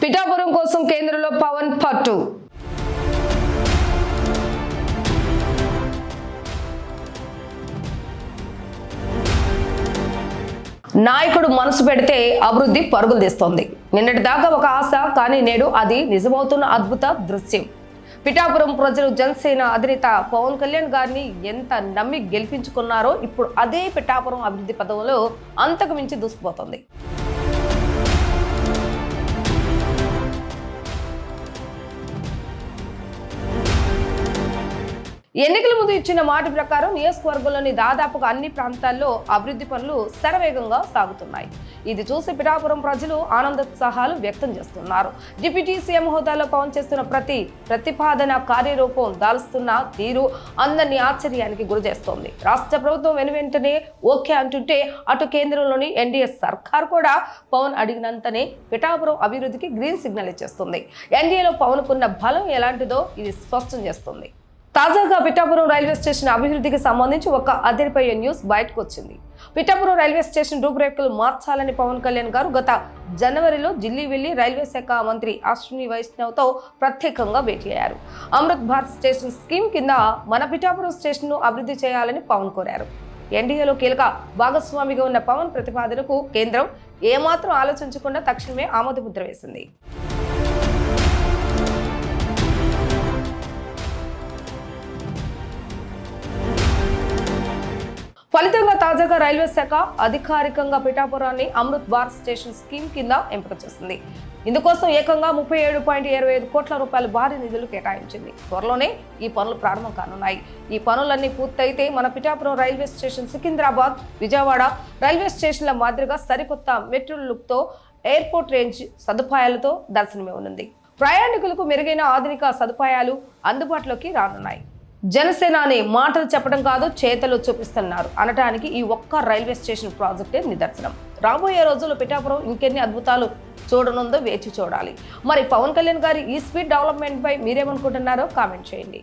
పిఠాపురం కోసం కేంద్రంలో పవన్ పట్టు. నాయకుడు మనసు పెడితే అభివృద్ధి పరుగులు తీస్తోంది. నిన్నటి దాకా ఒక ఆశ, కానీ నేడు అది నిజమవుతున్న అద్భుత దృశ్యం. పిఠాపురం ప్రజలు జనసేన అధినేత పవన్ కళ్యాణ్ గారిని ఎంత నమ్మి గెలిపించుకున్నారో ఇప్పుడు అదే పిఠాపురం అభివృద్ధి పదవులో అంతకు మించి దూసుకుపోతోంది. ఎన్నికల ముందు ఇచ్చిన మాట ప్రకారం నియోజకవర్గంలోని దాదాపుగా అన్ని ప్రాంతాల్లో అభివృద్ధి పనులు శరవేగంగా సాగుతున్నాయి. ఇది చూసి పిఠాపురం ప్రజలు ఆనందోత్సాహాలు వ్యక్తం చేస్తున్నారు. డిప్యూటీ సీఎం హోదాలో పవన్ చేస్తున్న ప్రతిపాదన కార్యరూపం దాల్స్తున్న తీరు అందరినీ ఆశ్చర్యానికి గురి చేస్తోంది. రాష్ట్ర ప్రభుత్వం వెనువెంటనే ఓకే అంటుంటే అటు కేంద్రంలోని ఎన్డీఏ సర్కార్ కూడా పవన్ అడిగినంతనే పిఠాపురం అభివృద్ధికి గ్రీన్ సిగ్నల్ ఇచ్చేస్తుంది. ఎన్డీఏలో పవన్కున్న బలం ఎలాంటిదో ఇది స్పష్టం చేస్తుంది. తాజాగా పిఠాపురం రైల్వే స్టేషన్ అభివృద్ధికి సంబంధించి ఒక అదిరిపోయే న్యూస్ బయటకు వచ్చింది. పిఠాపురం రైల్వే స్టేషన్ రూపురేఖలు మార్చాలని పవన్ కళ్యాణ్ గారు గత జనవరిలో ఢిల్లీ వెళ్లి రైల్వే శాఖ మంత్రి అశ్విని వైష్ణవ్తో ప్రత్యేకంగా భేటీ అయ్యారు. అమృత్ భారత్ స్టేషన్ స్కీమ్ కింద మన పిఠాపురం స్టేషన్ను అభివృద్ధి చేయాలని పవన్ కోరారు. ఎన్డీఏలో కీలక భాగస్వామిగా ఉన్న పవన్ ప్రతిపాదనకు కేంద్రం ఏమాత్రం ఆలోచించకుండా తక్షణమే ఆమోదముద్ర వేసింది. ఫలితంగా తాజాగా రైల్వే శాఖ అధికారికంగా పిఠాపురాన్ని అమృత్ భారత్ స్టేషన్ స్కీమ్ కింద ఎంపిక చేసింది. ఇందుకోసం ఏకంగా 37.25 కోట్ల రూపాయల భారీ నిధులు కేటాయించింది. త్వరలోనే ఈ పనులు ప్రారంభం కానున్నాయి. ఈ పనులన్నీ పూర్తయితే మన Pithapuram railway station Secunderabad, Vijayawada railway స్టేషన్ల మాదిరిగా సరికొత్త మెట్రో లుక్తో ఎయిర్పోర్ట్ రేంజ్ సదుపాయాలతో దర్శనమివ్వనుంది. ప్రయాణికులకు మెరుగైన ఆధునిక సదుపాయాలు అందుబాటులోకి రానున్నాయి. జనసేన అనే మాటలు చెప్పడం కాదు, చేతలు చూపిస్తున్నారు అనటానికి ఈ ఒక్క రైల్వే స్టేషన్ ప్రాజెక్టే నిదర్శనం. రాబోయే రోజుల్లో పిఠాపురం ఇంకెన్ని అద్భుతాలు చూడనుందో వేచి చూడాలి. మరి పవన్ కళ్యాణ్ గారి ఈ స్పీడ్ డెవలప్మెంట్ పై మీరేమనుకుంటున్నారో కామెంట్ చేయండి.